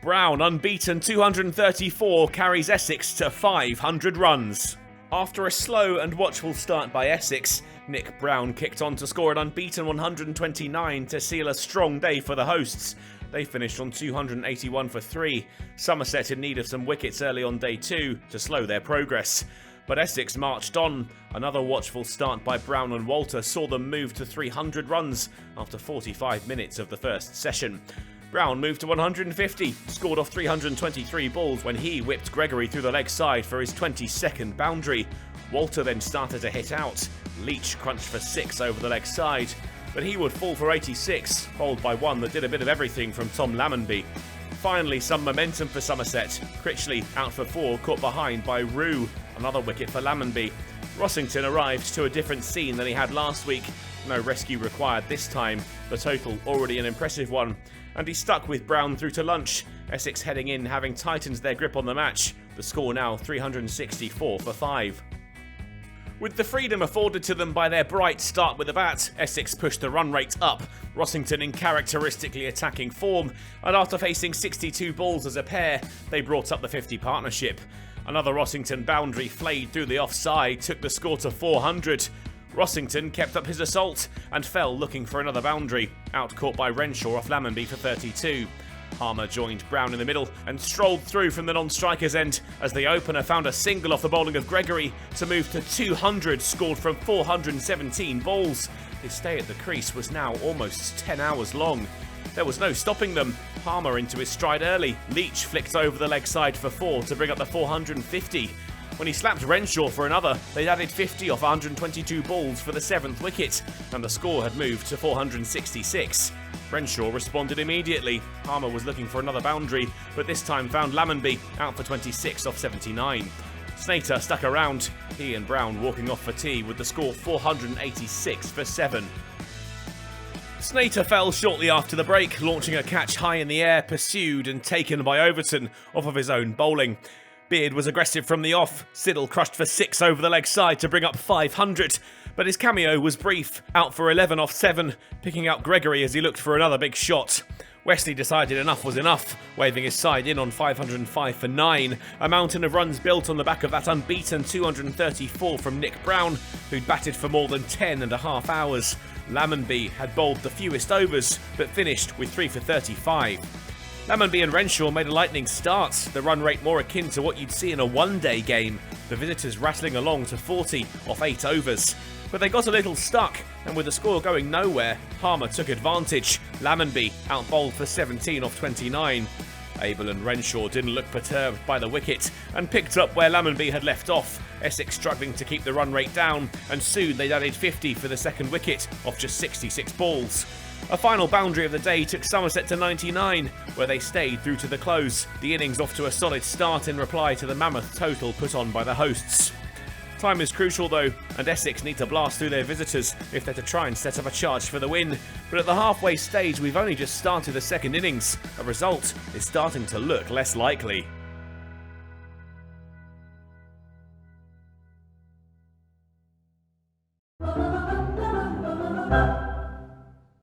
Browne, unbeaten 234, carries Essex to 500 runs. After a slow and watchful start by Essex, Nick Browne kicked on to score an unbeaten 129 to seal a strong day for the hosts. They finished on 281 for 3, Somerset in need of some wickets early on day 2 to slow their progress. But Essex marched on. Another watchful start by Browne and Walter saw them move to 300 runs after 45 minutes of the first session. Browne moved to 150, scored off 323 balls when he whipped Gregory through the leg side for his 22nd boundary. Walter then started to hit out. Leach crunched for 6 over the leg side, but he would fall for 86, bowled by one that did a bit of everything from Tom Lammonby. Finally, some momentum for Somerset. Critchley out for 4, caught behind by Rue. Another wicket for Lammonby. Rossington arrived to a different scene than he had last week. No rescue required this time, the total already an impressive one. And he stuck with Browne through to lunch. Essex heading in having tightened their grip on the match. The score now 364 for 5. With the freedom afforded to them by their bright start with the bat, Essex pushed the run rate up, Rossington in characteristically attacking form, and after facing 62 balls as a pair, they brought up the 50 partnership. Another Rossington boundary flayed through the offside took the score to 400. Rossington kept up his assault and fell looking for another boundary, out-caught by Renshaw off Lammonby for 32. Harmer joined Browne in the middle and strolled through from the non-striker's end as the opener found a single off the bowling of Gregory to move to 200 scored from 417 balls. His stay at the crease was now almost 10 hours long. There was no stopping them. Harmer into his stride early. Leach flicked over the leg side for 4 to bring up the 450. When he slapped Renshaw for another, they'd added 50 off 122 balls for the 7th wicket, and the score had moved to 466. Renshaw responded immediately. Harmer was looking for another boundary, but this time found Lammonby out for 26 off 79. Snater stuck around, he and Browne walking off for tea with the score 486 for 7. Snater fell shortly after the break, launching a catch high in the air, pursued and taken by Overton off of his own bowling. Beard was aggressive from the off. Siddle crushed for 6 over the leg side to bring up 500, but his cameo was brief, out for 11 off 7, picking out Gregory as he looked for another big shot. Wesley decided enough was enough, waving his side in on 505 for 9, a mountain of runs built on the back of that unbeaten 234 from Nick Browne, who'd batted for more than 10.5 hours. Lammonby had bowled the fewest overs, but finished with 3 for 35. Lammonby and Renshaw made a lightning start, the run rate more akin to what you'd see in a one-day game, the visitors rattling along to 40 off 8 overs. But they got a little stuck, and with the score going nowhere, Harmer took advantage. Lammonby out-bowled for 17 off 29. Abell and Renshaw didn't look perturbed by the wicket, and picked up where Lammonby had left off, Essex struggling to keep the run rate down, and soon they'd added 50 for the 2nd wicket off just 66 balls. A final boundary of the day took Somerset to 99, where they stayed through to the close, the innings off to a solid start in reply to the mammoth total put on by the hosts. Time is crucial though, and Essex need to blast through their visitors if they're to try and set up a charge for the win. But at the halfway stage, we've only just started the 2nd innings. A result is starting to look less likely.